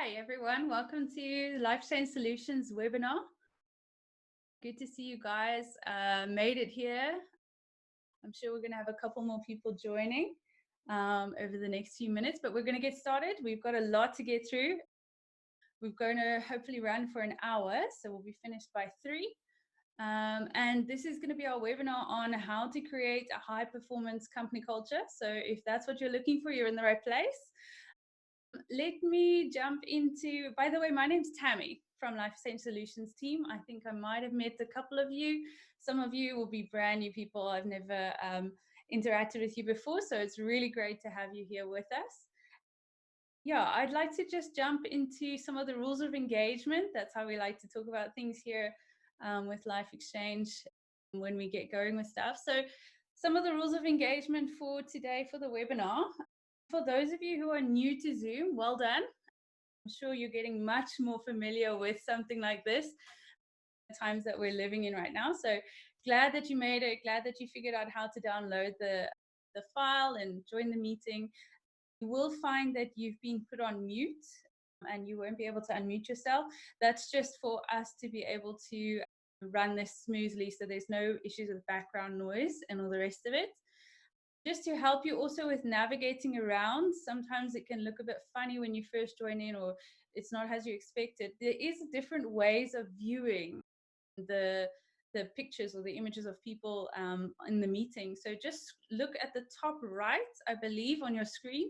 Hi, everyone. Welcome to Life Change Solutions webinar. Good to see you guys made it here. I'm sure we're going to have a couple more people joining over the next few minutes, but we're going to get started. We've got a lot to get through. We're going to hopefully run for an hour, so we'll be finished by 3. And this is going to be our webinar on how to create a high-performance company culture. So if that's what you're looking for, you're in the right place. Let me jump into, by the way, my name's Tammy from Life Change Solutions team. I think I might have met a couple of you. Some of you will be brand new people. I've never interacted with you before, so it's really great to have you here with us. Yeah, I'd like to just jump into some of the rules of engagement. That's how we like to talk about things here with Life Exchange when we get going with stuff. So some of the rules of engagement for today for the webinar. For those of you who are new to Zoom, well done. I'm sure you're getting much more familiar with something like this, the times that we're living in right now. So glad that you made it, glad that you figured out how to download the file and join the meeting. You will find that you've been put on mute and you won't be able to unmute yourself. That's just for us to be able to run this smoothly so there's no issues with background noise and all the rest of it. Just to help you also with navigating around, sometimes it can look a bit funny when you first join in or it's not as you expected. There is different ways of viewing the pictures or the images of people in the meeting. So just look at the top right, I believe, on your screen.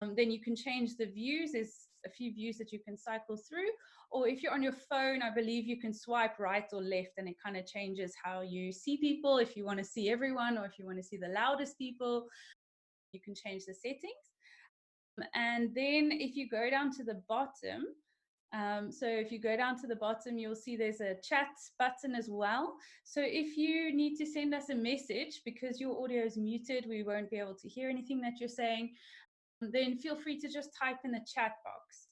Then you can change the views. There's a few views that you can cycle through. Or if you're on your phone, I believe you can swipe right or left and it kind of changes how you see people. If you want to see everyone or if you want to see the loudest people, you can change the settings. And then if you go down to the bottom, so if you go down to the bottom, you'll see there's a chat button as well. So if you need to send us a message because your audio is muted, we won't be able to hear anything that you're saying, then feel free to just type in the chat box.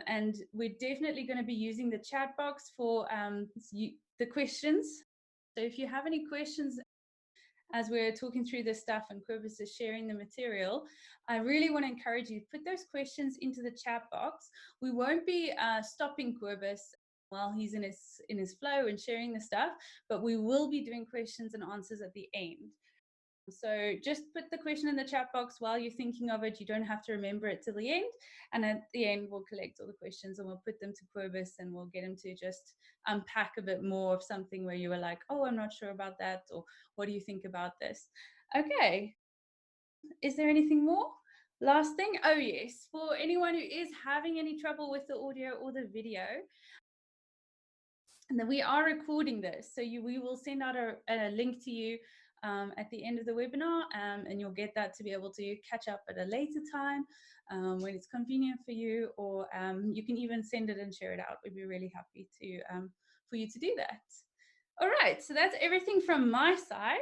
And we're definitely going to be using the chat box for the questions. So if you have any questions as we're talking through this stuff and Quibus is sharing the material, I really want to encourage you to put those questions into the chat box. We won't be stopping Quibus while he's in his flow and sharing the stuff, but we will be doing questions and answers at the end. So just put the question in the chat box while you're thinking of it. You don't have to remember it till the end. And at the end, we'll collect all the questions and we'll put them to Quibus and we'll get him to just unpack a bit more of something where you were like, oh, I'm not sure about that. Or what do you think about this? Okay. Is there anything more? Last thing. Oh, yes. For anyone who is having any trouble with the audio or the video, and then we are recording this. So we will send out a link to you at the end of the webinar, and you'll get that to be able to catch up at a later time when it's convenient for you, or you can even send it and share it out. We'd be really happy to for you to do that. All right, so that's everything from my side.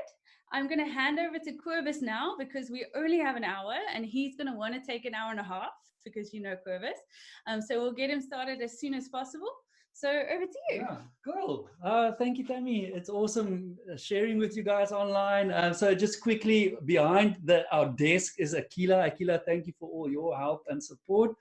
I'm going to hand over to Quibus now because we only have an hour and he's going to want to take an hour and a half because you know Quibus. So we'll get him started as soon as possible. So over to you. Yeah, cool. Thank you, Tammy. It's awesome sharing with you guys online. So just quickly, behind our desk is Akila. Akila, thank you for all your help and support.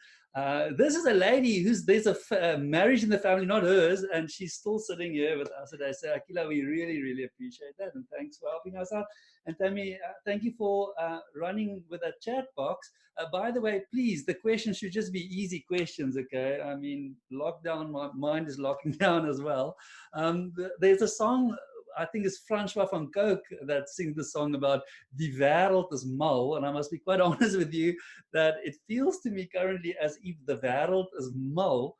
This is a lady there's a marriage in the family, not hers, and she's still sitting here with us today. So Akila, we really, really appreciate that, and thanks for helping us out. And Tammy, thank you for running with a chat box. By the way, please, the questions should just be easy questions, okay? I mean, lockdown, my mind is locking down as well. There's a song, I think it's Francois van Coke that sings the song about Die Wêreld is mal. And I must be quite honest with you that it feels to me currently as if the Wêreld is mal.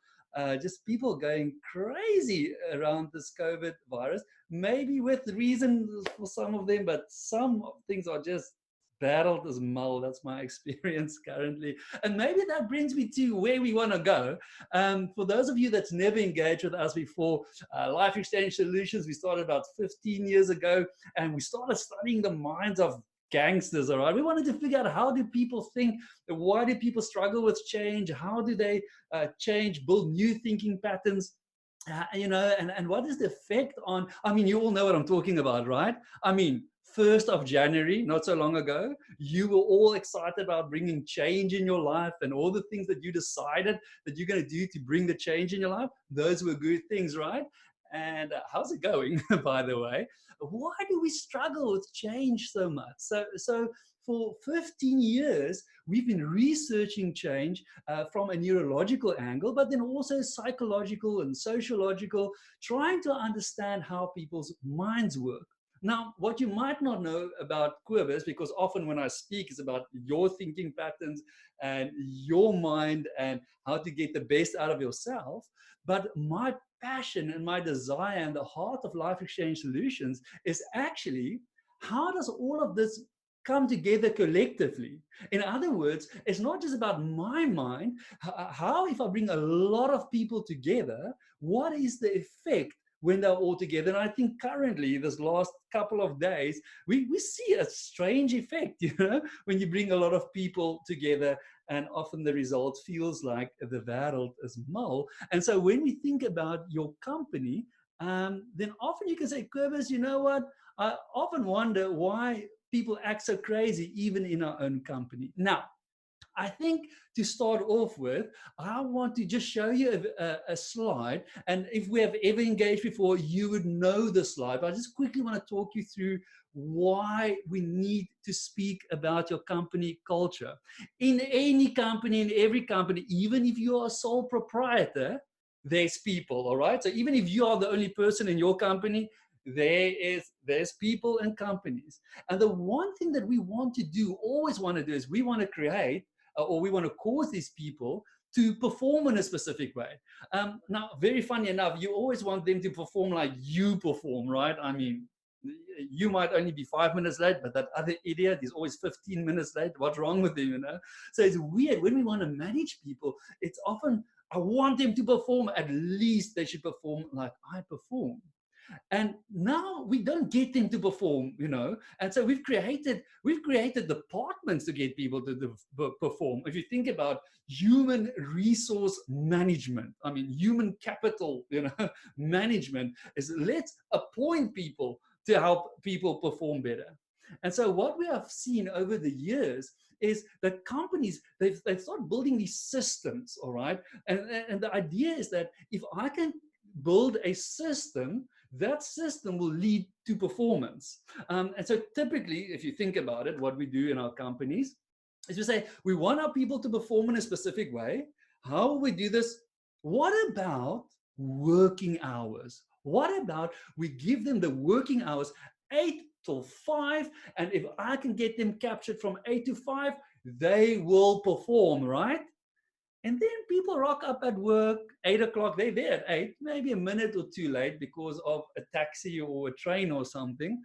Just people going crazy around this COVID virus, maybe with reason for some of them, but some things are just battled as mal. That's my experience currently. And maybe that brings me to where we want to go. For those of you that's never engaged with us before, Life Exchange Solutions, we started about 15 years ago, and we started studying the minds of gangsters, all right? We wanted to figure out, how do people think? Why do people struggle with change? How do they change, build new thinking patterns? And what is the effect on, I mean, you all know what I'm talking about, right? I mean, 1st of January, not so long ago, you were all excited about bringing change in your life and all the things that you decided that you're going to do to bring the change in your life. Those were good things, right? And how's it going, by the way? Why do we struggle with change so much? So for 15 years, we've been researching change from a neurological angle, but then also psychological and sociological, trying to understand how people's minds work. Now, what you might not know about Kobus, because often when I speak, it's about your thinking patterns and your mind and how to get the best out of yourself. But my passion and my desire and the heart of Life Exchange Solutions is actually, how does all of this come together collectively? In other words, it's not just about my mind. How, if I bring a lot of people together, what is the effect when they're all together? And I think currently, this last couple of days, we see a strange effect, when you bring a lot of people together, and often the result feels like the world is mal. And so when we think about your company, then often you can say, Kobus, you know what? I often wonder why people act so crazy, even in our own company. Now, I think to start off with, I want to just show you a slide. And if we have ever engaged before, you would know the slide. But I just quickly want to talk you through why we need to speak about your company culture. In any company, in every company, even if you are a sole proprietor, there's people, all right? So even if you are the only person in your company, there's people and companies. And the one thing that we want to do, always want to do, is we want to create or we want to cause these people to perform in a specific way. Now, very funny enough, you always want them to perform like you perform, right? I mean, you might only be 5 minutes late, but that other idiot is always 15 minutes late. What's wrong with him, So it's weird. When we want to manage people, it's often, I want them to perform. At least they should perform like I perform. And now we don't get them to perform, And so we've created departments to get people to perform. If you think about human resource management, I mean, human capital, management is, let's appoint people to help people perform better. And so what we have seen over the years is that companies, they've started building these systems, all right? And the idea is that if I can build a system, that system will lead to performance. And so typically, if you think about it, what we do in our companies is we say, we want our people to perform in a specific way. How will we do this? What about working hours? What about we give them the working hours 8 till 5, and if I can get them captured from 8 to 5, they will perform, right? And then people rock up at work, 8 o'clock, they're there at 8, maybe a minute or two late because of a taxi or a train or something.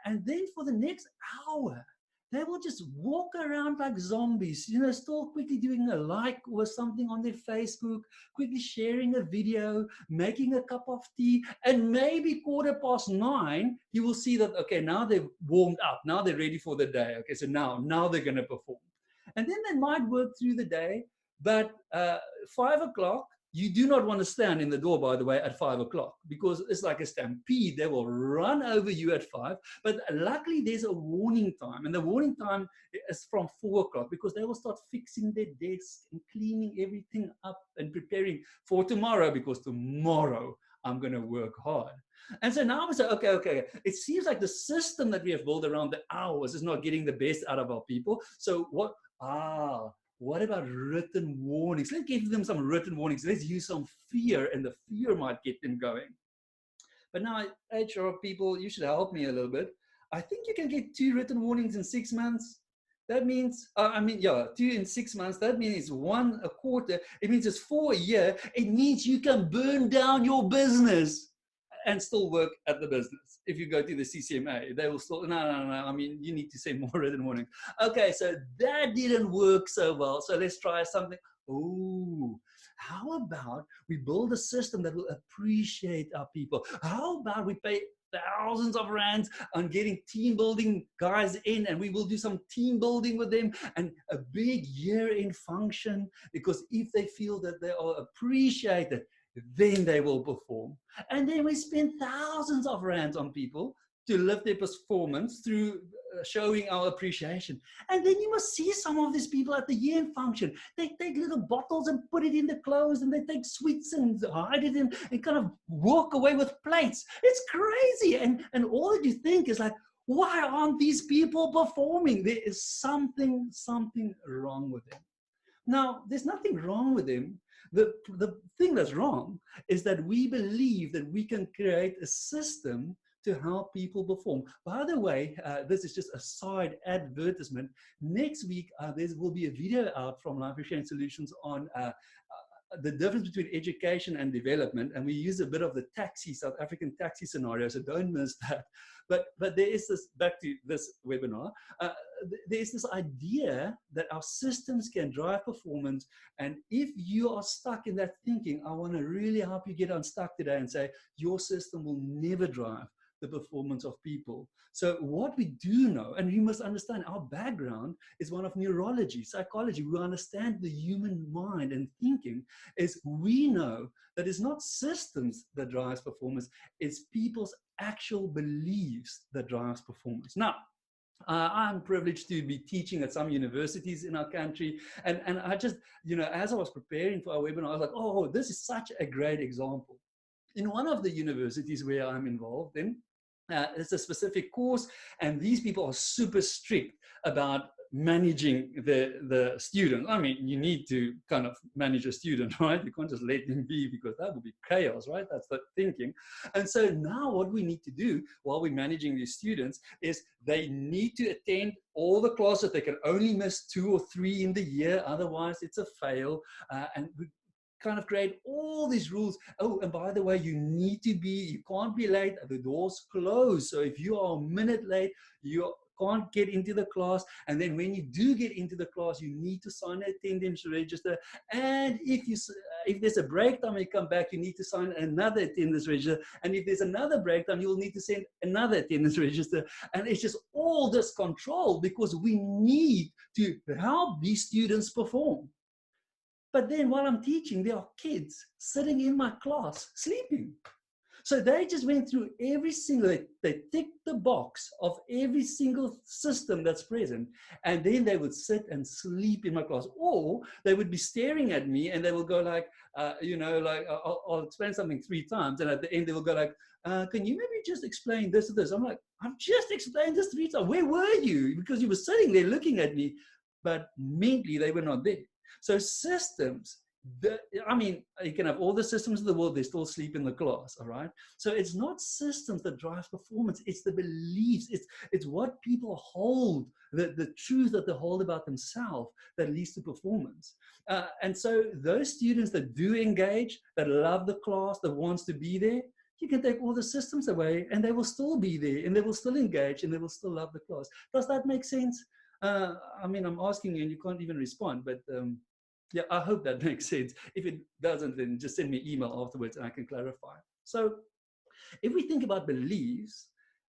And then for the next hour, they will just walk around like zombies, still quickly doing a like or something on their Facebook, quickly sharing a video, making a cup of tea, and maybe 9:15, you will see that, okay, now they've warmed up, now they're ready for the day. Okay, so now they're going to perform. And then they might work through the day. But 5 o'clock, you do not want to stand in the door, by the way, at 5 o'clock, because it's like a stampede. They will run over you at 5. But luckily, there's a warning time. And the warning time is from 4 o'clock, because they will start fixing their desks and cleaning everything up and preparing for tomorrow, because tomorrow I'm going to work hard. And so now we say, okay, it seems like the system that we have built around the hours is not getting the best out of our people. So what about written warnings? Let's give them some written warnings. Let's use some fear, and the fear might get them going. But now, HR people, you should help me a little bit. I think you can get 2 written warnings in 6 months. That means, 2 in 6 months. That means it's 1 a quarter. It means it's 4 a year. It means you can burn down your business and still work at the business. If you go to the CCMA, they will still, no, I mean, you need to say more written warnings. Okay, so that didn't work so well. So let's try something. Oh, how about we build a system that will appreciate our people? How about we pay thousands of rands on getting team building guys in, and we will do some team building with them and a big year-end function, because if they feel that they are appreciated, then they will perform. And then we spend thousands of rands on people to lift their performance through showing our appreciation. And then you must see some of these people at the year-end function. They take little bottles and put it in the clothes, and they take sweets and hide it in, and kind of walk away with plates. It's crazy. And all that you think is like, why aren't these people performing? There is something wrong with them. Now, there's nothing wrong with them. The thing that's wrong is that we believe that we can create a system to help people perform. By the way, this is just a side advertisement. Next week, there will be a video out from Life Exchange Solutions on the difference between education and development, and we use a bit of the South African taxi scenario, so don't miss that. But there is this, back to this webinar, there's this idea that our systems can drive performance, and if you are stuck in that thinking, I want to really help you get unstuck today and say, your system will never drive the performance of people. So what we do know, and you must understand, our background is one of neurology, psychology. We understand the human mind and thinking. Is we know that it's not systems that drives performance, it's people's actual beliefs that drives performance. Now, I'm privileged to be teaching at some universities in our country. And I just, as I was preparing for our webinar, I was like, oh, this is such a great example. In one of the universities where I'm involved in, it's a specific course, and these people are super strict about managing the student. I mean, you need to kind of manage a student, right? You can't just let them be, because that would be chaos, right? That's the thinking. And so now what we need to do while we're managing these students is they need to attend all the classes. They can only miss 2 or 3 in the year, otherwise it's a fail. And we kind of create all these rules. Oh, and by the way, you can't be late, the doors close. So if you are a minute late, you can't get into the class. And then when you do get into the class, you need to sign an attendance register. And if there's a break time, you come back, you need to sign another attendance register. And if there's another break time, you'll need to send another attendance register. And it's just all this control, because we need to help these students perform. But then while I'm teaching, there are kids sitting in my class sleeping. So they just went through every single, they ticked the box of every single system that's present. And then they would sit and sleep in my class. Or they would be staring at me and they will go like, I'll explain something 3 times. And at the end, they will go like, can you maybe just explain this or this? I'm like, I've just explained this 3 times. Where were you? Because you were sitting there looking at me, but mentally they were not there. So systems, you can have all the systems in the world, they still sleep in the class, all right? So it's not systems that drives performance, it's the beliefs, it's what people hold, the truth that they hold about themselves that leads to performance. And so those students that do engage, that love the class, that wants to be there, you can take all the systems away and they will still be there and they will still engage and they will still love the class. Does that make sense? I'm asking you and you can't even respond, but yeah, I hope that makes sense. If it doesn't, then just send me an email afterwards and I can clarify. So if we think about beliefs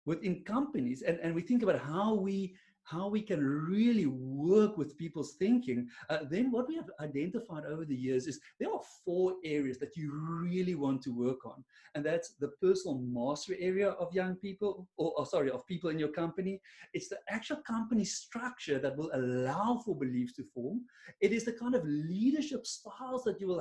within companies and we think about how we can really work with people's thinking, then what we have identified over the years is there are 4 areas that you really want to work on. And that's the personal mastery area of young people, of people in your company. It's the actual company structure that will allow for beliefs to form. It is the kind of leadership styles that you will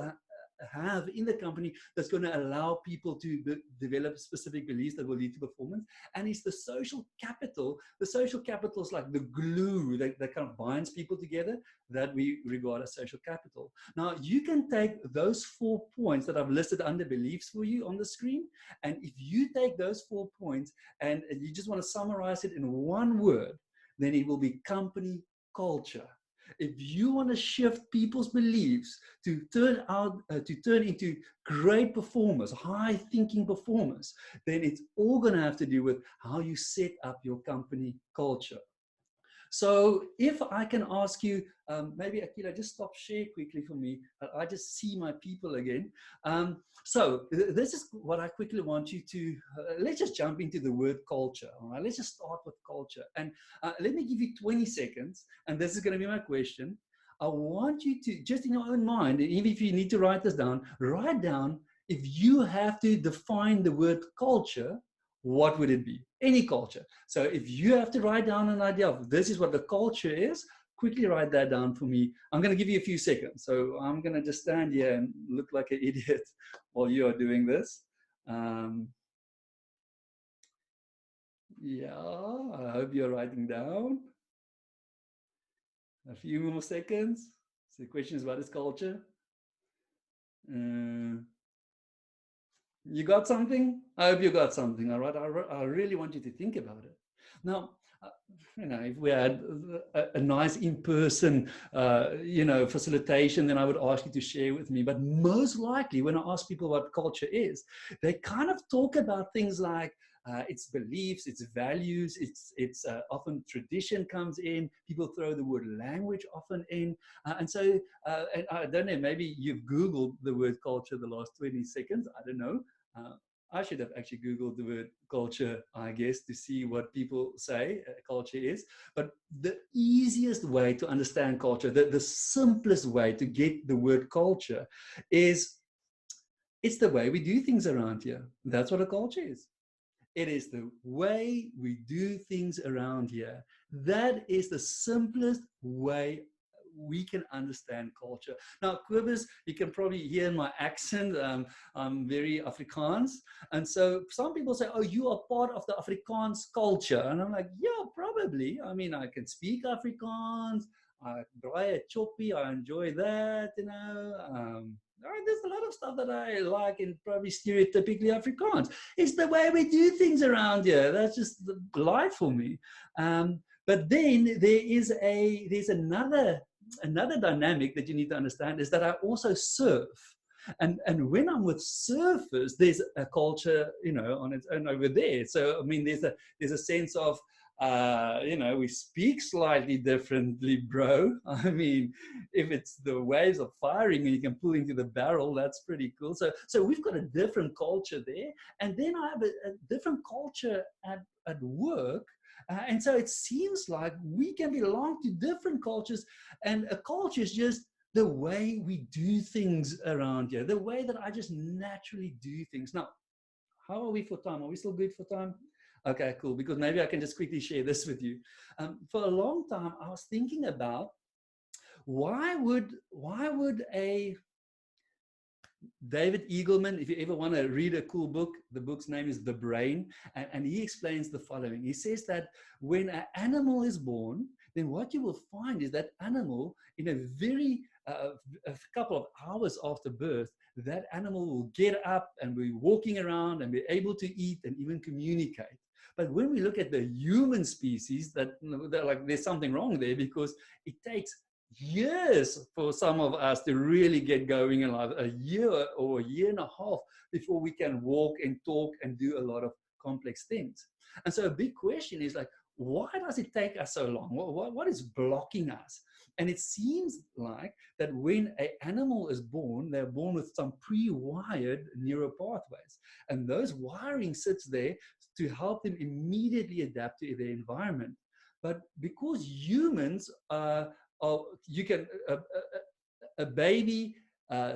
have in the company that's going to allow people to develop specific beliefs that will lead to performance. And it's the social capital. The social capital is like the glue that kind of binds people together that we regard as social capital. Now, you can take those 4 points that I've listed under beliefs for you on the screen. And if you take those 4 points and you just want to summarize it in one word, then it will be company culture. If you want to shift people's beliefs to turn into great performers, high thinking performers, then it's all going to have to do with how you set up your company culture. So if I can ask you, maybe Akila, just stop share quickly for me. I just see my people again. So this is what I quickly want you to, let's just jump into the word culture. All right, let's just start with culture. And let me give you 20 seconds. And this is going to be my question. I want you to, just in your own mind, and even if you need to write this down, write down, if you have to define the word culture, what would it be? any culture. So if you have to write down an idea of this is what the culture is, quickly write that down for me. I'm going to give you a few seconds. So I'm going to just stand here and look like an idiot while you are doing this. Yeah, I hope you're writing down. A few more seconds. So the question is, what is culture? You got something? I hope you got something. All right. I really want you to think about it. Now, if we had a nice in-person, facilitation, then I would ask you to share with me. But most likely, when I ask people what culture is, they kind of talk about things like its beliefs, its values, its often tradition comes in. People throw the word language often in. And I don't know, maybe you've Googled the word culture the last 20 seconds. I don't know. I should have actually Googled the word culture, I guess, to see what people say culture is. But the easiest way to understand culture, the simplest way to get the word culture is it's the way we do things around here. That's what a culture is. It is the way we do things around here. That is the simplest way we can understand culture. Now, Kobus, you can probably hear in my accent, I'm very Afrikaans. And so some people say, oh, you are part of the Afrikaans culture. And I'm like, yeah, probably. I mean, I can speak Afrikaans. I draai a choppie. I enjoy that, there's a lot of stuff that I like and probably stereotypically Afrikaans. It's the way we do things around here. That's just the life for me. But then there's another dynamic that you need to understand is that I also surf. And when I'm with surfers, there's a culture, on its own over there. So I mean, there's a sense of we speak slightly differently, bro. I mean, if it's the waves are firing and you can pull into the barrel, that's pretty cool. So we've got a different culture there. And then I have a different culture at work. And so it seems like we can belong to different cultures. And a culture is just the way we do things around here, the way that I just naturally do things. Now, how are we for time? Are we still good for time? Okay, cool. Because maybe I can just quickly share this with you. For a long time, I was thinking about why would a David Eagleman, if you ever want to read a cool book, the book's name is The Brain, and he explains the following. He says that when an animal is born, then what you will find is that animal, in a couple of hours after birth, that animal will get up and be walking around and be able to eat and even communicate. But when we look at the human species, there's something wrong there, because it takes years for some of us to really get going in life, a year or a year and a half before we can walk and talk and do a lot of complex things. And so a big question is like, why does it take us so long? What is blocking us? And it seems like that when an animal is born, they're born with some pre-wired neural pathways. And those wiring sits there to help them immediately adapt to their environment. But because humans a baby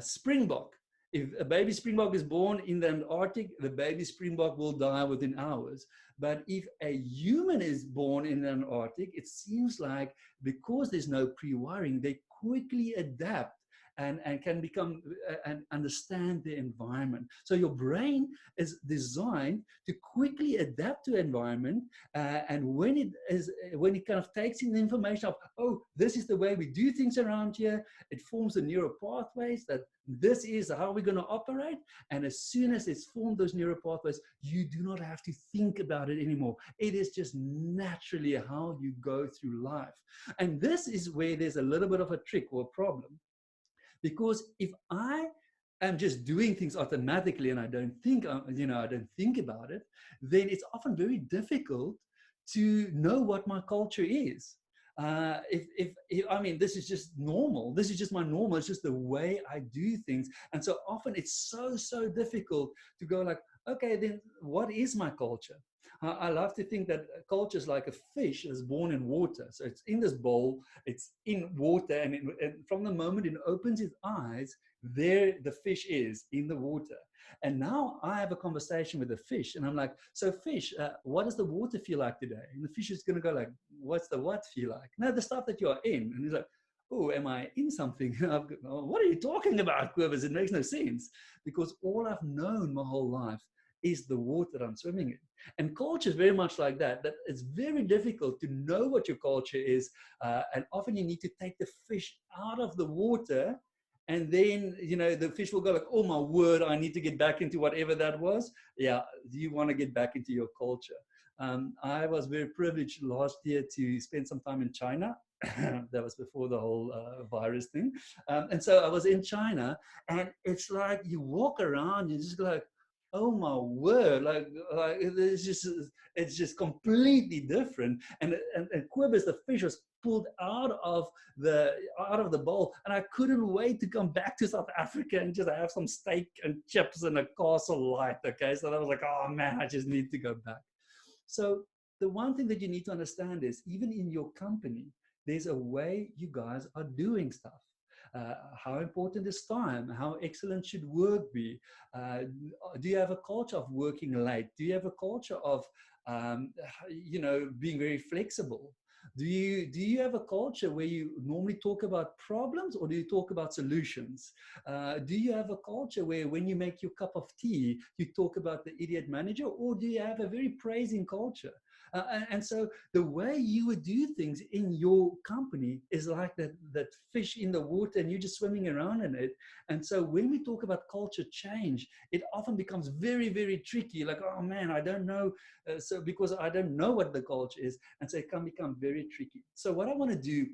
springbok. If a baby springbok is born in the Antarctic, the baby springbok will die within hours. But if a human is born in the Antarctic, it seems like because there's no pre-wiring, they quickly adapt and can become and understand the environment. So your brain is designed to quickly adapt to environment, and when it kind of takes in the information of, oh, this is the way we do things around here, it forms the neural pathways that this is how we're going to operate. And as soon as it's formed those neural pathways, you do not have to think about it anymore. It is just naturally how you go through life. And this is where there's a little bit of a trick or a problem. Because if I am just doing things automatically and I don't think about it, then it's often very difficult to know what my culture is. I mean, this is just normal. This is just my normal. It's just the way I do things. And so often it's so difficult to go like, okay, then what is my culture? I love to think that culture is like a fish that's born in water. So it's in this bowl, it's in water, and from the moment it opens its eyes, there the fish is in the water. And now I have a conversation with the fish, and I'm like, so fish, what does the water feel like today? And the fish is going to go like, what's the what feel like? No, the stuff that you are in. And he's like, oh, am I in something? What are you talking about, Quivers? It makes no sense, because all I've known my whole life is the water I'm swimming in. And culture is very much like that, that it's very difficult to know what your culture is. And often you need to take the fish out of the water, and then, you know, the fish will go like, oh my word, I need to get back into whatever that was. Yeah, you want to get back into your culture. I was very privileged last year to spend some time in China. That was before the whole virus thing. And so I was in China, and it's like you walk around, you're just like, oh my word, like it's just completely different. And Quibus, the fish, was pulled out of the bowl, and I couldn't wait to come back to South Africa and just have some steak and chips and a castle light. Okay, so I was like, oh man, I just need to go back. So the one thing that you need to understand is, even in your company, there's a way you guys are doing stuff. How important is time? How excellent should work be? Do you have a culture of working late? Do you have a culture of, being very flexible? Do you have a culture where you normally talk about problems, or do you talk about solutions? Do you have a culture where when you make your cup of tea, you talk about the idiot manager, or do you have a very praising culture? And so the way you would do things in your company is like that fish in the water, and you're just swimming around in it. And so when we talk about culture change, it often becomes very, very tricky. Like, oh man, I don't know. So because I don't know what the culture is. And so it can become very tricky. So what I want to do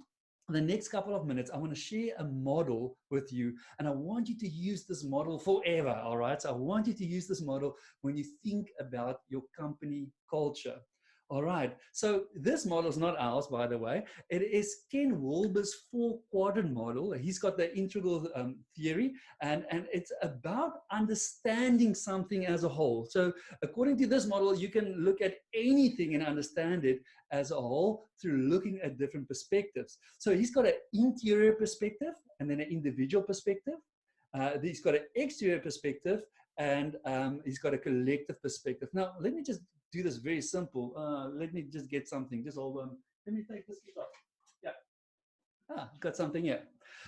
the next couple of minutes, I want to share a model with you, and I want you to use this model forever. All right. So I want you to use this model when you think about your company culture. All right, so this model is not ours, by the way. It is Ken Wilber's 4-quadrant model. He's got the integral theory, and it's about understanding something as a whole. So according to this model, you can look at anything and understand it as a whole through looking at different perspectives. So he's got an interior perspective, and then an individual perspective. He's got an exterior perspective, and he's got a collective perspective. Now, let me just do this very simple. Let me just get something. Just hold on. Let me take this guitar. Yeah. Got something here.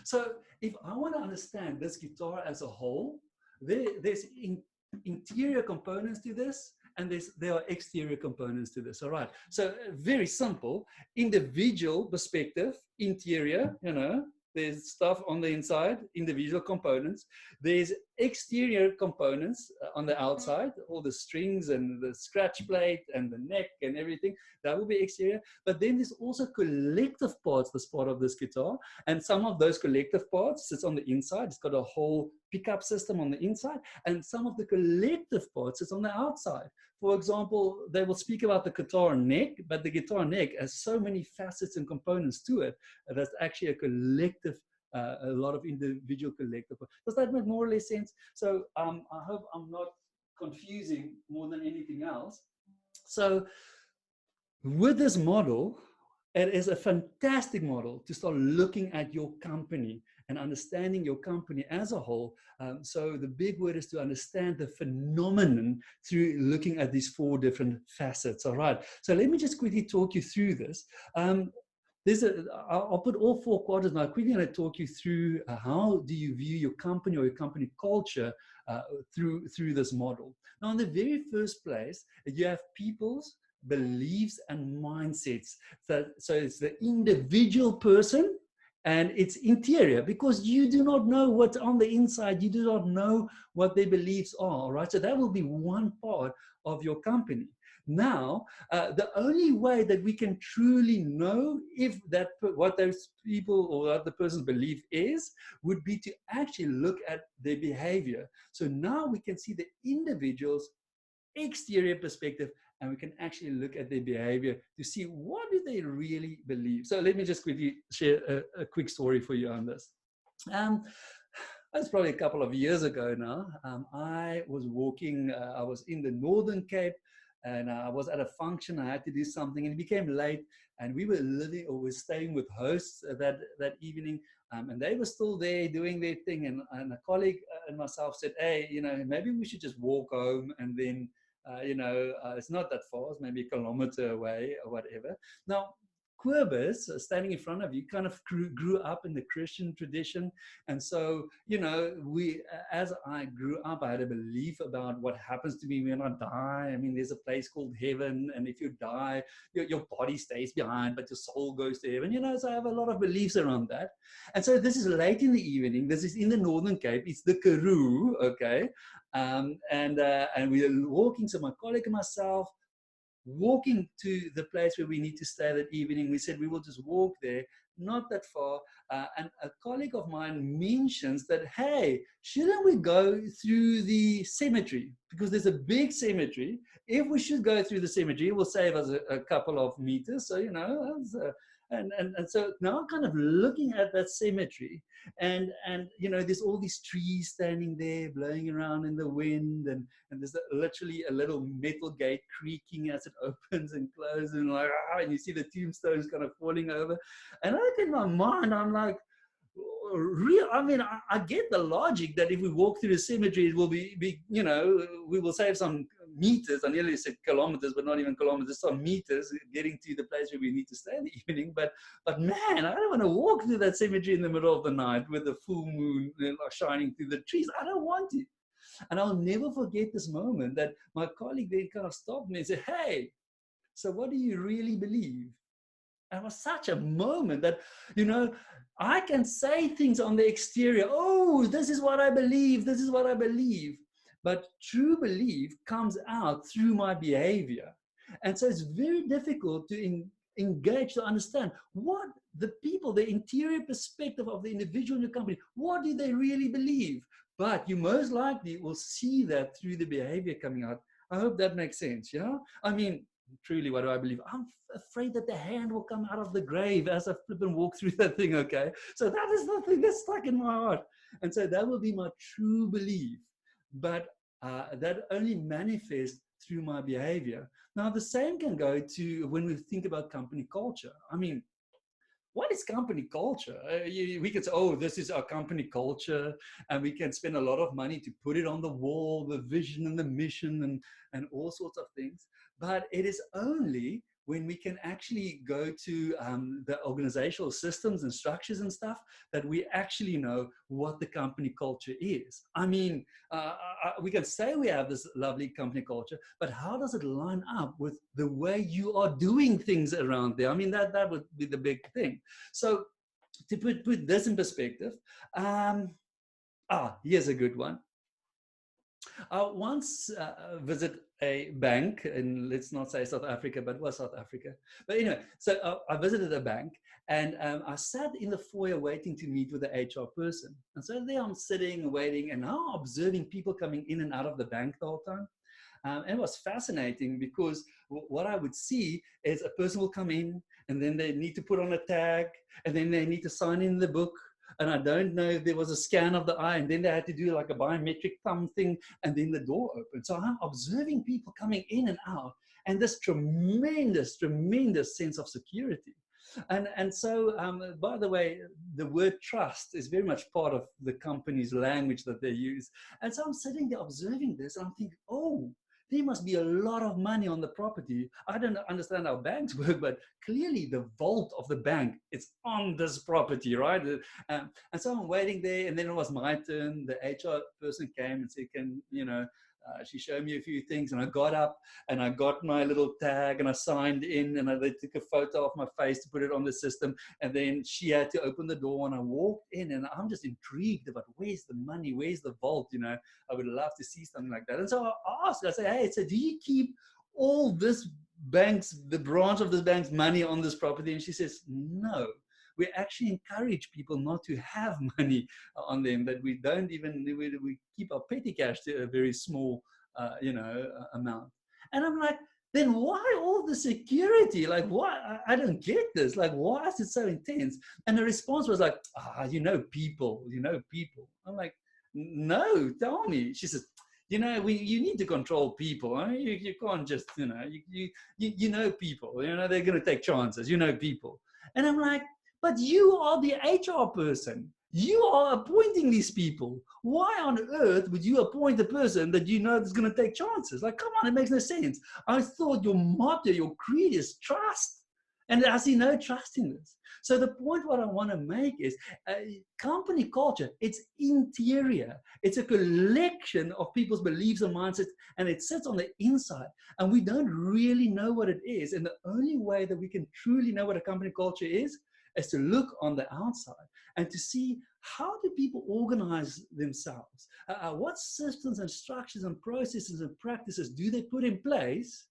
So if I want to understand this guitar as a whole, there's interior components to this, and there are exterior components to this. All right. So very simple. Individual perspective, interior, there's stuff on the inside, individual components. There's exterior components on the outside, all the strings and the scratch plate and the neck and everything. That will be exterior. But then there's also collective parts that's part of this guitar. And some of those collective parts sits on the inside. It's got a whole pickup system on the inside. And some of the collective parts sits on the outside. For example, they will speak about the guitar neck, but the guitar neck has so many facets and components to it. That's actually a collective, a lot of individual collective. Does that make more or less sense? So I hope I'm not confusing more than anything else. So with this model, it is a fantastic model to start looking at your company and understanding your company as a whole. So the big word is to understand the phenomenon through looking at these 4 different facets. All right. So let me just quickly talk you through this. I'll put all 4 quadrants. Now, I'm quickly going to talk you through how do you view your company or your company culture through this model. Now, in the very first place, you have people's beliefs and mindsets. So it's the individual person, and it's interior, because you do not know what's on the inside. You do not know what their beliefs are, right? So that will be one part of your company. Now, the only way that we can truly know if what those people or what the person's belief is would be to actually look at their behavior. So now we can see the individual's exterior perspective, and we can actually look at their behavior to see what do they really believe. So let me just quickly share a quick story for you on this. that's probably a couple of years ago now. I was walking, I was in the Northern Cape, and I was at a function. I had to do something, and it became late. And we were living or were staying with hosts that evening, and they were still there doing their thing. And a colleague and myself said, "Hey, maybe we should just walk home, and then it's not that far, it's maybe a kilometer away or whatever." Now, Querbus, standing in front of you, kind of grew up in the Christian tradition. And so, as I grew up, I had a belief about what happens to me when I die. I mean, there's a place called heaven, and if you die, your body stays behind, but your soul goes to heaven. So I have a lot of beliefs around that. And so this is late in the evening. This is in the Northern Cape. It's the Karoo, okay? And we are walking, so my colleague and myself, walking to the place where we need to stay that evening. We said we will just walk there, not that far. And a colleague of mine mentions that, hey, shouldn't we go through the cemetery? Because there's a big cemetery. If we should go through the cemetery, it will save us a couple of meters. So, and so now I'm kind of looking at that cemetery, and there's all these trees standing there blowing around in the wind, and there's literally a little metal gate creaking as it opens and closes, and and you see the tombstones kind of falling over. And I look in my mind, I'm like, I get the logic that if we walk through the cemetery, it will be we will save some meters. I nearly said kilometers, but not even kilometers, some meters getting to the place where we need to stay in the evening. But man, I don't want to walk through that cemetery in the middle of the night with the full moon shining through the trees. I don't want to. And I'll never forget this moment that my colleague then kind of stopped me and said, "Hey, so what do you really believe?" And it was such a moment that, I can say things on the exterior. Oh, this is what I believe. This is what I believe. But true belief comes out through my behavior. And so it's very difficult to engage, to understand what the people, the interior perspective of the individual in your company, what do they really believe? But you most likely will see that through the behavior coming out. I hope that makes sense. I mean, truly, what do I believe? I'm afraid that the hand will come out of the grave as I flip and walk through that thing, okay? So that is the thing that's stuck in my heart. And so that will be my true belief. But that only manifests through my behavior. Now, the same can go to when we think about company culture. I mean, what is company culture? We can say, oh, this is our company culture, and we can spend a lot of money to put it on the wall, the vision and the mission and all sorts of things. But it is only when we can actually go to the organizational systems and structures and stuff that we actually know what the company culture is. I mean, we can say we have this lovely company culture, but how does it line up with the way you are doing things around there? I mean, that would be the big thing. So to put this in perspective, here's a good one. I once visited a bank in, let's not say South Africa, but it was South Africa. But anyway, so I visited a bank, and I sat in the foyer waiting to meet with the HR person. And so there I'm sitting, waiting, and now observing people coming in and out of the bank the whole time. And it was fascinating because what I would see is a person will come in, and then they need to put on a tag, and then they need to sign in the book. And I don't know if there was a scan of the eye, and then they had to do like a biometric thumb thing, and then the door opened. So I'm observing people coming in and out, and this tremendous, tremendous sense of security. And so, by the way, the word trust is very much part of the company's language that they use. And so I'm sitting there observing this, and I'm thinking, oh, there must be a lot of money on the property. I don't understand how banks work, but clearly the vault of the bank is on this property, right? And so I'm waiting there, and then it was my turn. The HR person came and said, she showed me a few things, and I got up and I got my little tag and I signed in, and they took a photo of my face to put it on the system. And then she had to open the door, and I walked in, and I'm just intrigued about where's the money, where's the vault, I would love to see something like that. And so I asked, I said, hey, so do you keep all this the branch of this bank's money on this property? And she says, no. We actually encourage people not to have money on them, that we don't even, we keep our petty cash to a very small, amount. And I'm like, then why all the security? Like, why? I don't get this. Like, why is it so intense? And the response was like, people. I'm like, no, tell me. She says, you know, you need to control people. I mean, you can't just, you know, you know people, you know, they're going to take chances, you know people. And I'm like, but you are the HR person. You are appointing these people. Why on earth would you appoint a person that you know is going to take chances? Like, come on, it makes no sense. I thought your motto, your creed is trust. And I see no trust in this. So the point what I want to make is company culture, it's interior. It's a collection of people's beliefs and mindsets, and it sits on the inside. And we don't really know what it is. And the only way that we can truly know what a company culture is to look on the outside and to see how do people organize themselves? What systems and structures and processes and practices do they put in place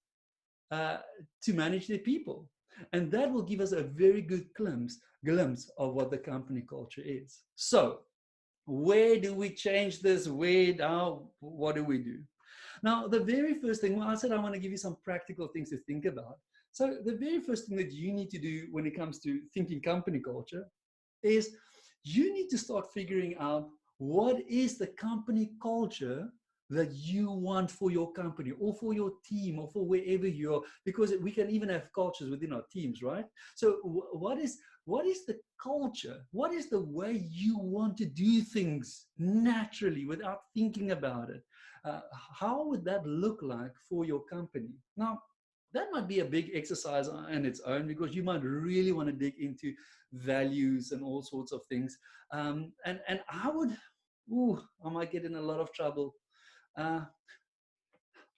to manage their people? And that will give us a very good glimpse of what the company culture is. So where do we change this? What do we do? Now, the very first thing, well, I said I want to give you some practical things to think about. So the very first thing that you need to do when it comes to thinking company culture is you need to start figuring out what is the company culture that you want for your company or for your team or for wherever you are, because we can even have cultures within our teams, right? So what is the culture? What is the way you want to do things naturally without thinking about it? How would that look like for your company? Now, that might be a big exercise on its own, because you might really want to dig into values and all sorts of things. And I might get in a lot of trouble.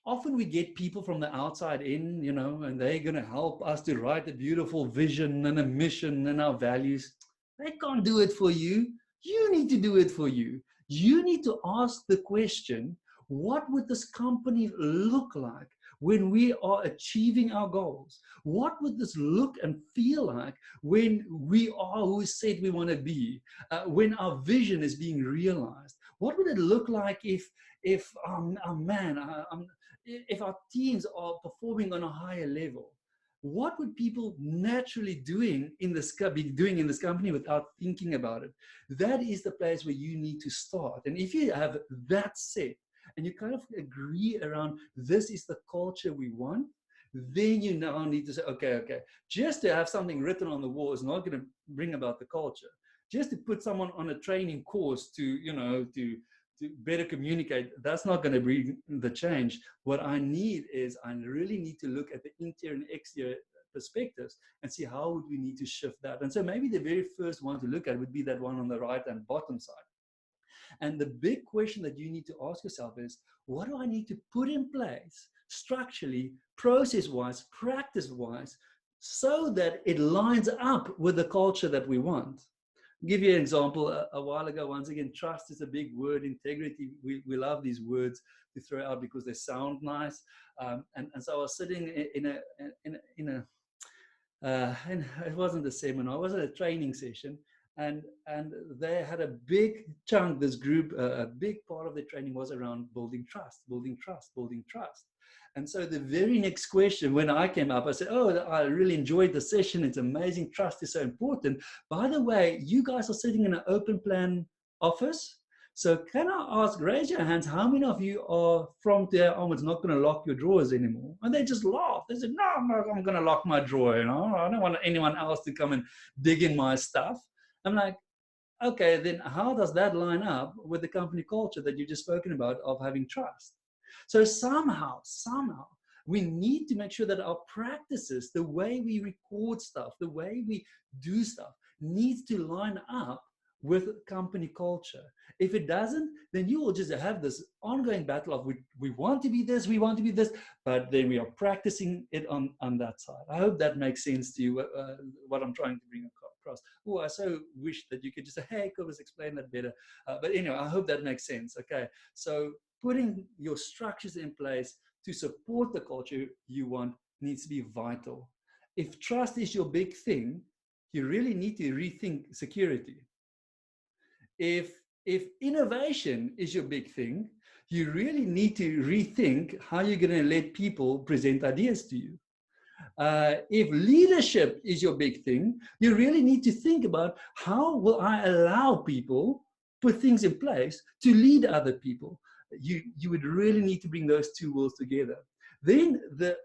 Often we get people from the outside in, you know, and they're going to help us to write a beautiful vision and a mission and our values. They can't do it for you. You need to do it for you. You need to ask the question, what would this company look like when we are achieving our goals? What would this look and feel like when we are who we said we want to be, when our vision is being realized? What would it look like if our teams are performing on a higher level? What would people naturally be doing in this company without thinking about it? That is the place where you need to start. And if you have that set and you kind of agree around this is the culture we want, then you now need to say, okay, just to have something written on the wall is not going to bring about the culture. Just to put someone on a training course to better communicate, that's not going to bring the change. What I need is I really need to look at the interior and exterior perspectives and see how would we need to shift that. And so maybe the very first one to look at would be that one on the right and bottom side. And the big question that you need to ask yourself is, what do I need to put in place structurally, process-wise, practice-wise, so that it lines up with the culture that we want? I'll give you an example. A while ago, once again, trust is a big word. Integrity, we love these words to throw out because they sound nice. And so I was sitting in it wasn't a seminar, it was a training session. And they had a big chunk, this group, a big part of the training was around building trust. And so the very next question, when I came up, I said, oh, I really enjoyed the session. It's amazing. Trust is so important. By the way, you guys are sitting in an open plan office. So can I ask, raise your hands, how many of you are from there onwards not going to lock your drawers anymore? And they just laughed. They said, no, I'm going to lock my drawer. You know, I don't want anyone else to come and dig in my stuff. I'm like, okay, then how does that line up with the company culture that you've just spoken about of having trust? So somehow, we need to make sure that our practices, the way we record stuff, the way we do stuff, needs to line up with company culture. If it doesn't, then you will just have this ongoing battle of we want to be this, but then we are practicing it on that side. I hope that makes sense to you, what I'm trying to bring across. Oh, I so wish that you could just say, hey, Cobus, explain that better. But anyway, I hope that makes sense. Okay, so putting your structures in place to support the culture you want needs to be vital. If trust is your big thing, you really need to rethink security. If innovation is your big thing, you really need to rethink how you're going to let people present ideas to you. If leadership is your big thing, you really need to think about how will I allow people put things in place to lead other people, you would really need to bring those two worlds together. Then the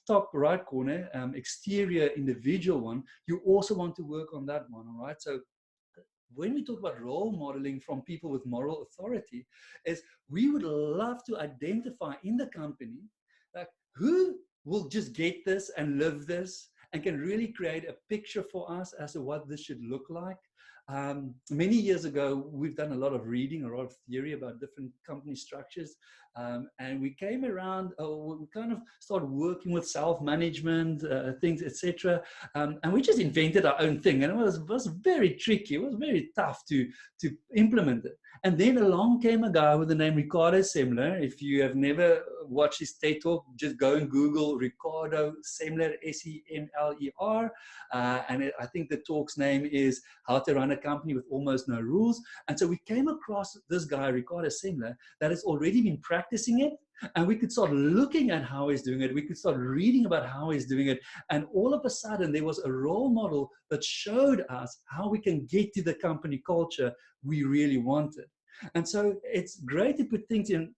top right corner, exterior individual one, you also want to work on that one, all right? So when we talk about role modeling from people with moral authority, is we would love to identify in the company like who will just get this and live this and can really create a picture for us as to what this should look like. Many years ago, we've done a lot of reading, a lot of theory about different company structures. And we came around, we kind of started working with self-management, things, etc. And we just invented our own thing. And it was very tricky. It was very tough to implement it. And then along came a guy with the name Ricardo Semler. If you have never watched his TED Talk, just go and Google Ricardo Semler, S-E-M-L-E-R. I think the talk's name is How to Run a Company with Almost No Rules. And so we came across this guy, Ricardo Semler, that has already been practicing it. And we could start looking at how he's doing it. We could start reading about how he's doing it. And all of a sudden, there was a role model that showed us how we can get to the company culture we really wanted. And so it's great to put things in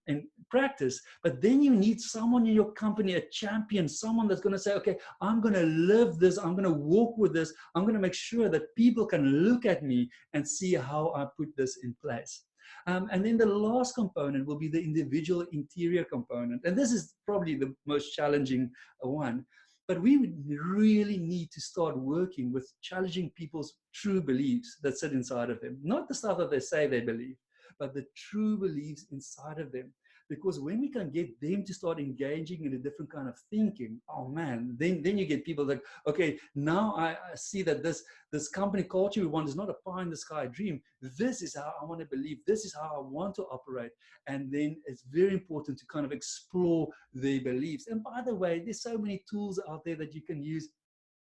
practice, but then you need someone in your company, a champion, someone that's going to say, okay, I'm going to live this. I'm going to walk with this. I'm going to make sure that people can look at me and see how I put this in place. And then the last component will be the individual interior component. And this is probably the most challenging one. But we would really need to start working with challenging people's true beliefs that sit inside of them. Not the stuff that they say they believe, but the true beliefs inside of them. Because when we can get them to start engaging in a different kind of thinking, oh man, then you get people like, okay, now I see that this company culture we want is not a pie in the sky dream. This is how I want to believe. This is how I want to operate. And then it's very important to kind of explore their beliefs. And by the way, there's so many tools out there that you can use.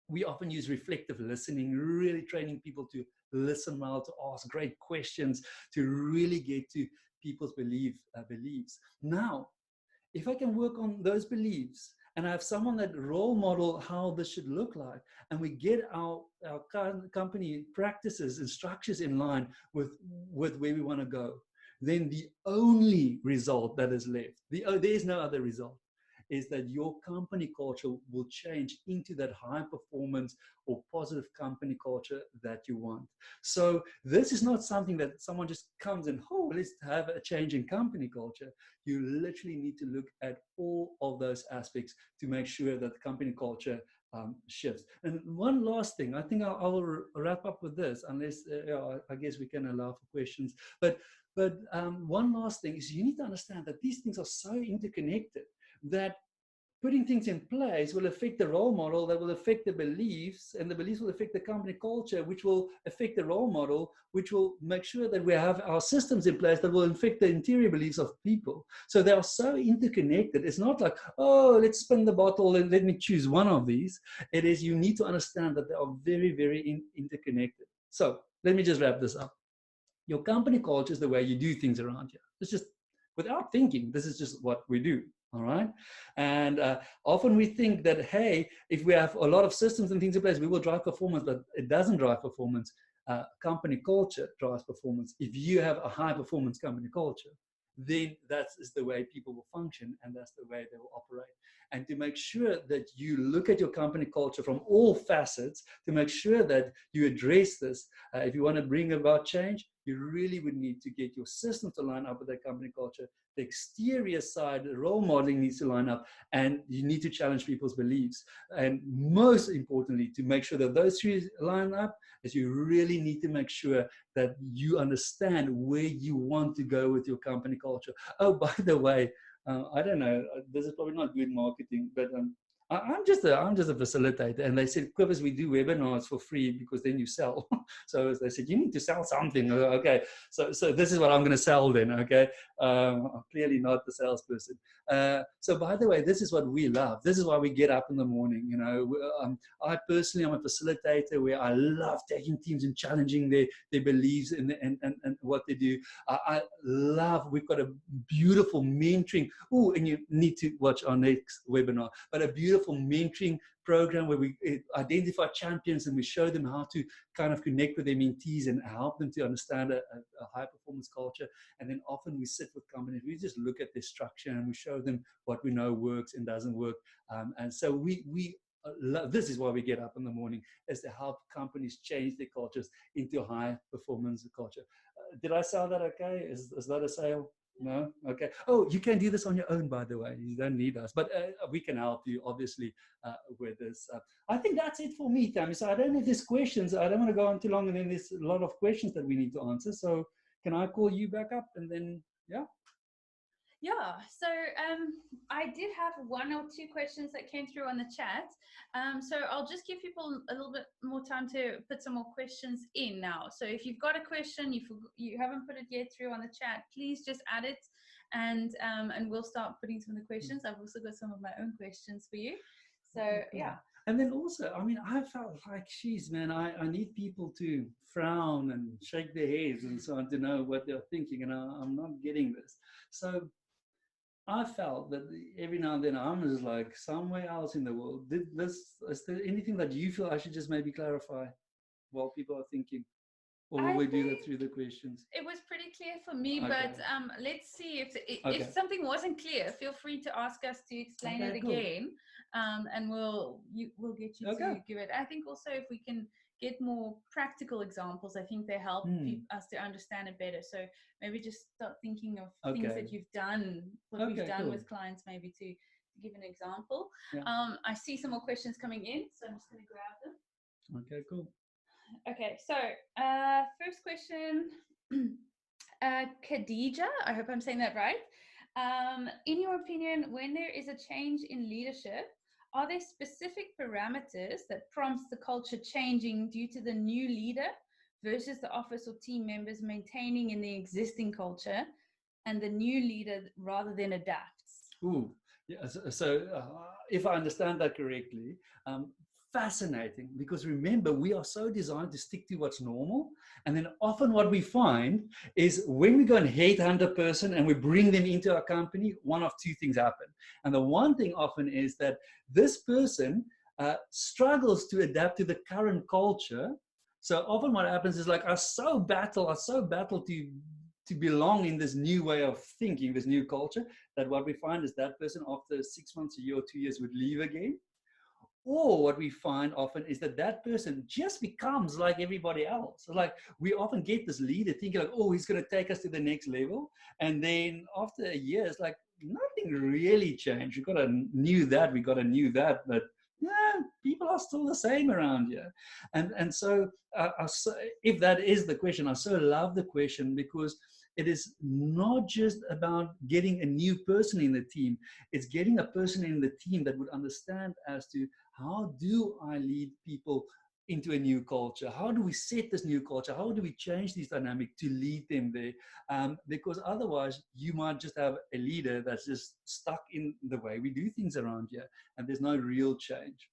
We often use reflective listening, really training people to listen well, to ask great questions, to really get to people's beliefs. Now, if I can work on those beliefs and I have someone that role model how this should look like, and we get our company practices and structures in line with where we want to go, then the only result that is left, there is no other result, is that your company culture will change into that high performance or positive company culture that you want. So this is not something that someone just comes and, oh, let's have a change in company culture. You literally need to look at all of those aspects to make sure that the company culture shifts. And one last thing, I think I'll wrap up with this, unless I guess we can allow for questions. But one last thing is you need to understand that these things are so interconnected that putting things in place will affect the role model, that will affect the beliefs, and the beliefs will affect the company culture, which will affect the role model, which will make sure that we have our systems in place that will affect the interior beliefs of people. So they are so interconnected. It's not like, oh, let's spin the bottle and let me choose one of these. It is, you need to understand that they are very, very interconnected. So let me just wrap this up. Your company culture is the way you do things around here. It's just, without thinking, this is just what we do. All right. And often we think that, hey, if we have a lot of systems and things in place, we will drive performance, but it doesn't drive performance. Company culture drives performance. If you have a high performance company culture, then that is the way people will function, and that's the way they will operate. And to make sure that you look at your company culture from all facets, to make sure that you address this, if you want to bring about change, you really would need to get your system to line up with that company culture. The exterior side, the role modeling needs to line up, and you need to challenge people's beliefs. And most importantly, to make sure that those three line up, is you really need to make sure that you understand where you want to go with your company culture. Oh, by the way, I don't know, this is probably not good marketing, but I'm just a facilitator, and they said, Quivers, we do webinars for free because then you sell. So they said, you need to sell something. Okay, so this is what I'm going to sell then. Okay, I'm clearly not the salesperson. So by the way, this is what we love. This is why we get up in the morning. You know, I personally am a facilitator where I love taking teams and challenging their beliefs and what they do. I love. We've got a beautiful mentoring. Oh, and you need to watch our next webinar. But a beautiful wonderful mentoring program where we identify champions and we show them how to kind of connect with their mentees and help them to understand a high performance culture. And then often we sit with companies, we just look at their structure and we show them what we know works and doesn't work. And so this is why we get up in the morning, is to help companies change their cultures into a high performance culture. Did I sell that okay? Is that a sale? No? Okay. Oh, you can do this on your own, by the way. You don't need us. But we can help you, obviously, with this. I think that's it for me, Tammy. So I don't know if there's questions. I don't want to go on too long, and then there's a lot of questions that we need to answer. So can I call you back up? And then, yeah. Yeah, so I did have 1 or 2 questions that came through on the chat. So I'll just give people a little bit more time to put some more questions in now. So if you've got a question, you haven't put it yet through on the chat, please just add it, and we'll start putting some of the questions. I've also got some of my own questions for you. So yeah. And then also, I mean, I felt like, geez, man, I need people to frown and shake their heads and so on to know what they're thinking, and I'm not getting this. So I felt that every now and then I'm just like somewhere else in the world. Is there anything that you feel I should just maybe clarify while people are thinking? Or will we do that through the questions? It was pretty clear for me, Okay. but let's see if something wasn't clear. Feel free to ask us to explain it again, and we'll get you to give it. I think also if we can get more practical examples, I think they help us to understand it better. So maybe just start thinking of things that you've done, what we've done with clients, maybe to give an example. Yeah. I see some more questions coming in, so I'm just going to grab them. Okay, cool. Okay, so first question, Khadija, I hope I'm saying that right. In your opinion, when there is a change in leadership, are there specific parameters that prompts the culture changing due to the new leader versus the office or team members maintaining in the existing culture and the new leader rather than adapts? Ooh, yeah. So if I understand that correctly, fascinating, because remember, we are so designed to stick to what's normal, and then often what we find is when we go and headhunt a person and we bring them into our company, one of 2 things happen. And the one thing often is that this person struggles to adapt to the current culture. So often what happens is like I so battle to belong in this new way of thinking, this new culture, that what we find is that person after 6 months, a year or 2 years would leave again. Or what we find often is that person just becomes like everybody else. So like we often get this leader thinking like, oh, he's going to take us to the next level. And then after a year, it's like nothing really changed. We got a new that, but yeah, people are still the same around here. And so if that is the question, I so love the question, because it is not just about getting a new person in the team. It's getting a person in the team that would understand as to how do I lead people into a new culture? How do we set this new culture? How do we change this dynamic to lead them there? Because otherwise, you might just have a leader that's just stuck in the way we do things around here, and there's no real change.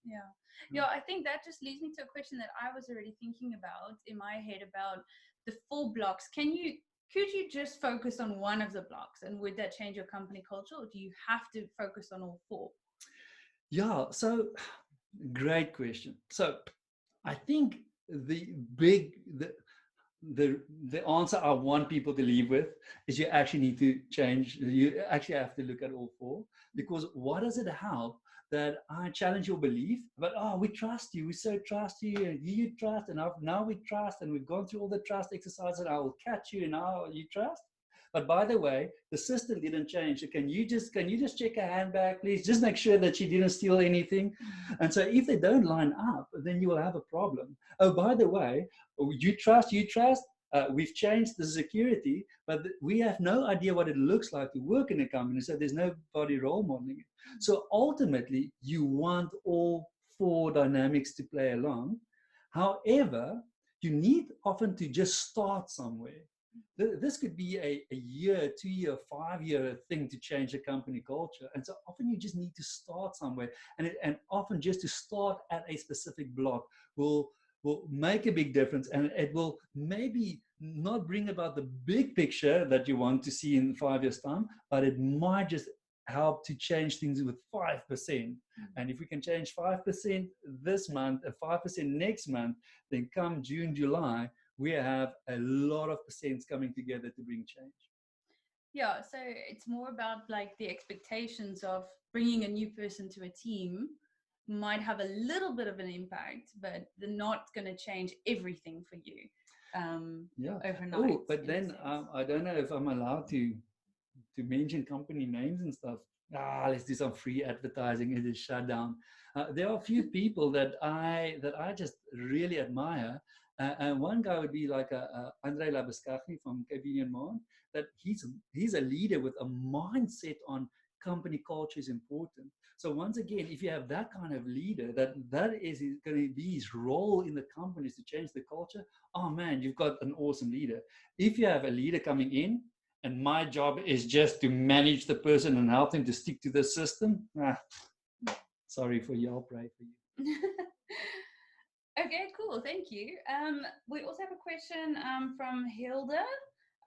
Yeah, I think that just leads me to a question that I was already thinking about in my head about the 4 blocks. Could you just focus on one of the blocks, and would that change your company culture, or do you have to focus on all 4? Yeah, so great question. So I think the answer I want people to leave with is you actually need to change. You actually have to look at all 4, because what does it help that I challenge your belief, but we trust you, we so trust you, and you trust, and now we trust, and we've gone through all the trust exercises, and I will catch you, and now you trust. But by the way, the system didn't change. So can you just check her handbag, please? Just make sure that she didn't steal anything. And so if they don't line up, then you will have a problem. Oh, by the way, you trust. We've changed the security, but we have no idea what it looks like to work in a company. So there's nobody role modeling it. So ultimately, you want all 4 dynamics to play along. However, you need often to just start somewhere. This could be a year, 2 year, 5 year thing to change a company culture. And so often you just need to start somewhere. And often just to start at a specific block will make a big difference. And it will maybe not bring about the big picture that you want to see in 5 years' time, but it might just help to change things with 5%. And if we can change 5% this month and 5% next month, then come June, July, we have a lot of percents coming together to bring change. Yeah, so it's more about like the expectations of bringing a new person to a team might have a little bit of an impact, but they're not going to change everything for you overnight. Oh, but then I don't know if I'm allowed to mention company names and stuff. Let's do some free advertising. It is shut down. There are a few people that I just really admire, and one guy would be like Andre Labuschagne from Kevin Maan. That he's a leader with a mindset on company culture is important. So once again, if you have that kind of leader, that is going to be his role in the company is to change the culture. Oh man, you've got an awesome leader. If you have a leader coming in, and my job is just to manage the person and help them to stick to the system, sorry for you, I'll pray for you. Okay, cool. Thank you. We also have a question from Hilda.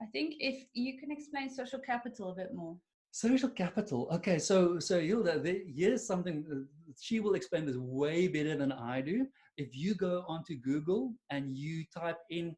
I think if you can explain social capital a bit more. Social capital. Okay, so Hilda, here's something she will explain this way better than I do. If you go onto Google and you type in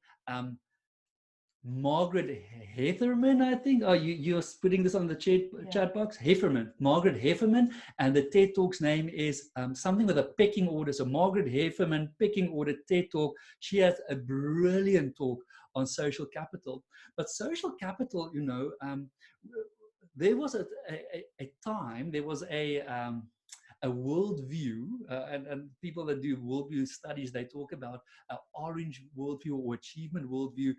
Margaret Heffernan, I think. Oh, you're putting this on the chat box. Heffernan, Margaret Heffernan, and the TED Talk's name is something with a pecking order. So Margaret Heffernan, pecking order TED Talk. She has a brilliant talk on social capital. But social capital, there was a time, there was a worldview, and people that do worldview studies, they talk about orange worldview or achievement worldview,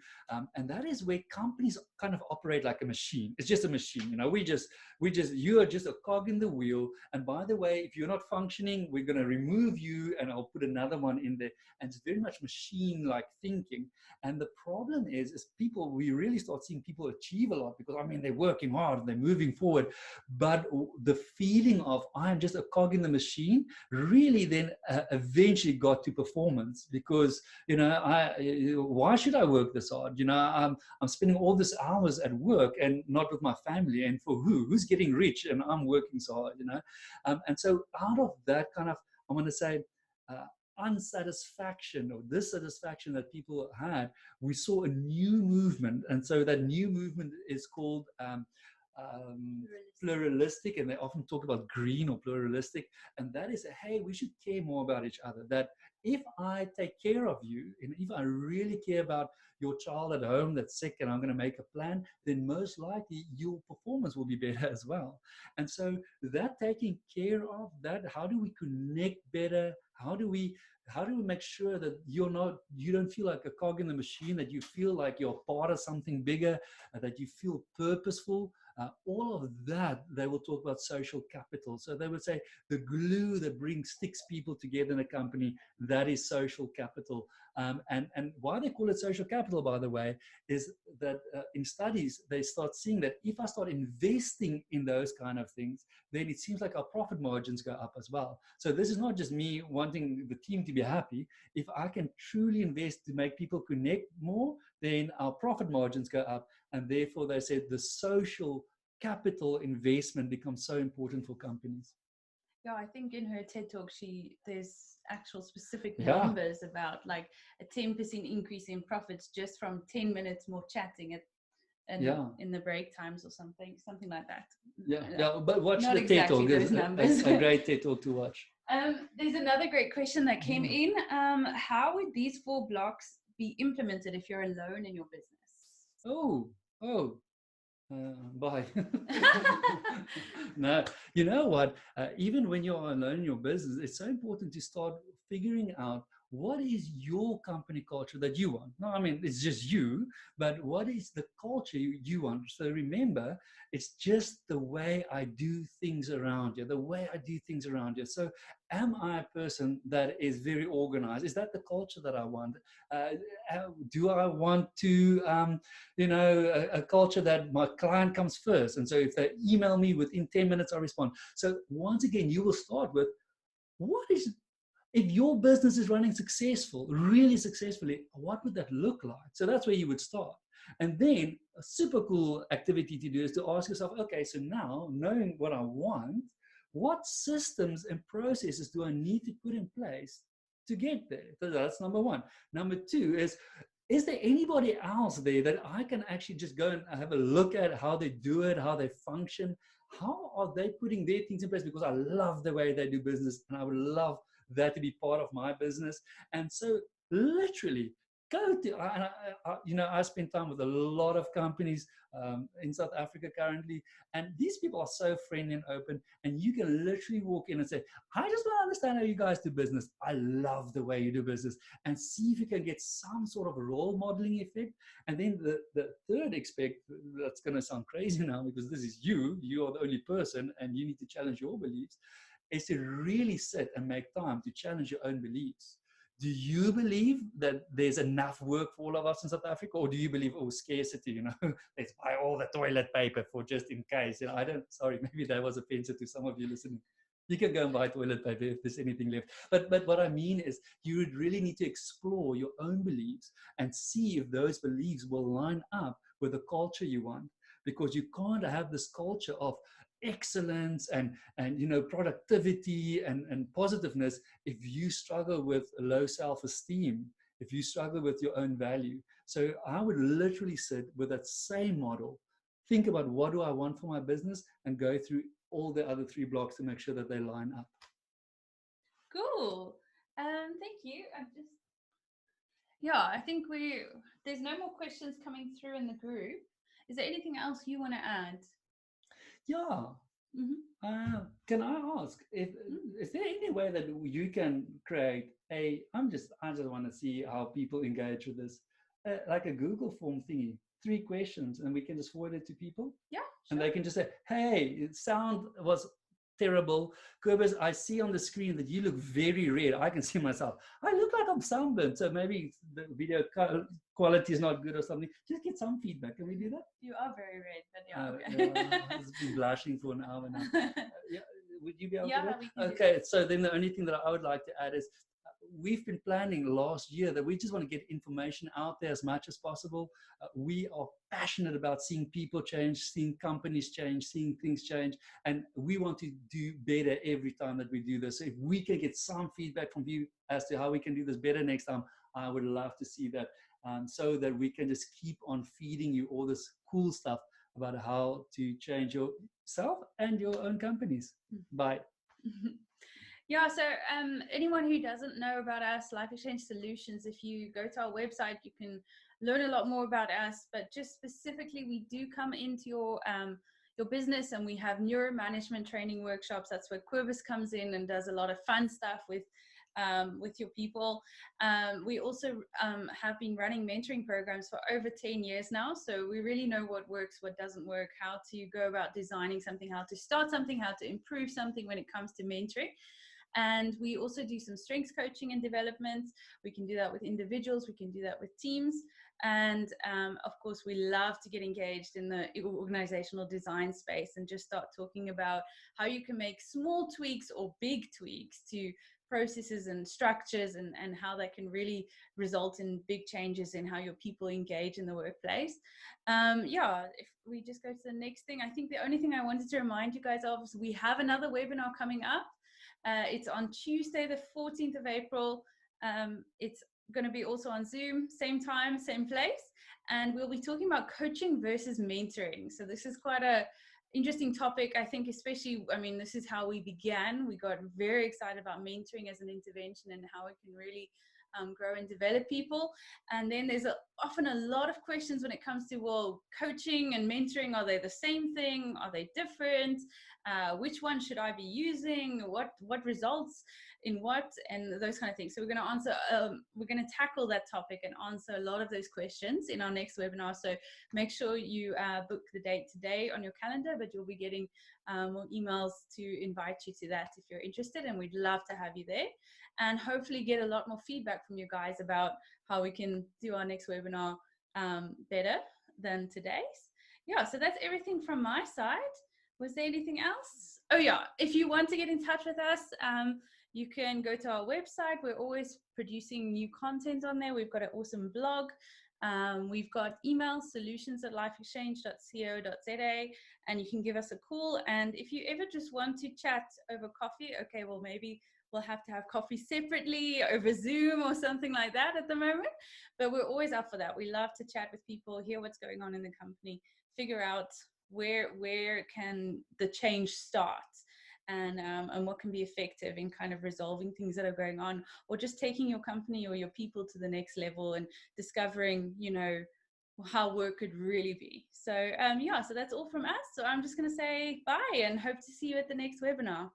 and that is where companies kind of operate like a machine. It's just a machine, you are just a cog in the wheel, and by the way, if you're not functioning, we're going to remove you and I'll put another one in there. And it's very much machine-like thinking. And the problem is we really start seeing people achieve a lot because they're working hard, they're moving forward, but the feeling of I'm just a cog in the machine really then eventually got to performance, because why should I work this hard? I'm spending all these hours at work and not with my family, and for who's getting rich, and I'm working so hard, and so out of that kind of, I want to say, unsatisfaction or dissatisfaction that people had, we saw a new movement. And so that new movement is called pluralistic, and they often talk about green or pluralistic, and that is, hey, we should care more about each other. That if I take care of you, and if I really care about your child at home that's sick and I'm going to make a plan, then most likely your performance will be better as well. And so that taking care of that, how do we connect better? How do we make sure that you don't feel like a cog in the machine, that you feel like you're part of something bigger, that you feel purposeful? All of that, they will talk about social capital. So they would say the glue that sticks people together in a company, that is social capital. And why they call it social capital, by the way, is that in studies, they start seeing that if I start investing in those kind of things, then it seems like our profit margins go up as well. So this is not just me wanting the team to be happy. If I can truly invest to make people connect more, then our profit margins go up. And therefore, they said the social capital investment becomes so important for companies. Yeah, I think in her TED Talk, there's actual specific numbers about like a 10% increase in profits just from 10 minutes more chatting in the break times or something like that. Yeah. But watch the TED Talk. It's a great TED Talk to watch. There's another great question that came in. How would these 4 blocks be implemented if you're alone in your business? Bye. No, you know what? Even when you're alone in your business, it's so important to start figuring out what is your company culture that you want. No, it's just you, but what is the culture you want? So remember, it's just the way I do things around you, So am I a person that is very organized? Is that the culture that I want? Do I want to, a culture that my client comes first? And so if they email me within 10 minutes, I respond. So once again, you will start with, if your business is running really successfully, what would that look like? So that's where you would start. And then a super cool activity to do is to ask yourself, okay, so now knowing what I want, what systems and processes do I need to put in place to get there? So that's number one. Number two is there anybody else there that I can actually just go and have a look at how they do it, how they function? How are they putting their things in place? Because I love the way they do business and I would love that to be part of my business. And so literally go to, I spend time with a lot of companies in South Africa currently, and these people are so friendly and open, and you can literally walk in and say, I just want to understand how you guys do business. I love the way you do business, and see if you can get some sort of role modeling effect. And then the third aspect, that's going to sound crazy now because this is you are the only person and you need to challenge your beliefs, is to really sit and make time to challenge your own beliefs. Do you believe that there's enough work for all of us in South Africa, or do you believe, oh, scarcity, let's buy all the toilet paper for just in case? Sorry, maybe that was offensive to some of you listening. You can go and buy toilet paper if there's anything left. But what I mean is you would really need to explore your own beliefs and see if those beliefs will line up with the culture you want. Because you can't have this culture of excellence and productivity and positiveness if you struggle with low self-esteem, if you struggle with your own value. So I would literally sit with that same model, think about what do I want for my business, and go through all the other 3 blocks to make sure that they line up. Cool. Thank you. I think there's no more questions coming through in the group. Is there anything else you want to add? Yeah. Mm-hmm. Can I ask, is there any way that you can create I just want to see how people engage with this, like a Google form thingy, 3 questions, and we can just forward it to people? Yeah, sure. And they can just say, hey, sound was terrible. Kobus, I see on the screen that you look very red. I can see myself. I look like I'm sunburned. So maybe the video quality is not good or something. Just get some feedback. Can we do that? You are very red, but yeah. Okay. I've been blushing for an hour now. Yeah, would you be able to do that? We can okay, do that. So then the only thing that I would like to add is we've been planning last year that we just want to get information out there as much as possible. We are passionate about seeing people change, seeing companies change, seeing things change, and we want to do better every time that we do this. So if we can get some feedback from you as to how we can do this better next time, I would love to see that, so that we can just keep on feeding you all this cool stuff about how to change yourself and your own companies. Bye. Yeah, so anyone who doesn't know about us, Life Exchange Solutions, if you go to our website, you can learn a lot more about us. But just specifically, we do come into your business, and we have neuromanagement training workshops. That's where Kobus comes in and does a lot of fun stuff with your people. We also have been running mentoring programs for over 10 years now. So we really know what works, what doesn't work, how to go about designing something, how to start something, how to improve something when it comes to mentoring. And we also do some strengths coaching and development. We can do that with individuals. We can do that with teams. And of course, we love to get engaged in the organizational design space and just start talking about how you can make small tweaks or big tweaks to processes and structures, and how that can really result in big changes in how your people engage in the workplace. If we just go to the next thing, I think the only thing I wanted to remind you guys of is we have another webinar coming up. It's on Tuesday, the 14th of April. It's going to be also on Zoom, same time, same place. And we'll be talking about coaching versus mentoring. So this is quite a interesting topic, I think, especially, this is how we began. We got very excited about mentoring as an intervention and how it can really grow and develop people. And then there's often a lot of questions when it comes to, well, coaching and mentoring, are they the same thing? Are they different? Which one should I be using? What results in what? And those kind of things. So we're going to answer, we're going to tackle that topic and answer a lot of those questions in our next webinar. So make sure you book the date today on your calendar, but you'll be getting more emails to invite you to that if you're interested, and we'd love to have you there, and hopefully get a lot more feedback from you guys about how we can do our next webinar better than today's. Yeah, so that's everything from my side. Was there anything else? Oh yeah, if you want to get in touch with us, you can go to our website. We're always producing new content on there. We've got an awesome blog. We've got email solutions@lifeexchange.co.za, and you can give us a call. And if you ever just want to chat over coffee, okay, well, maybe we'll have to have coffee separately over Zoom or something like that at the moment. But we're always up for that. We love to chat with people, hear what's going on in the company, figure out where can the change start, and what can be effective in kind of resolving things that are going on, or just taking your company or your people to the next level and discovering, you know, how work could really be. So yeah, so that's all from us. So I'm just going to say bye and hope to see you at the next webinar.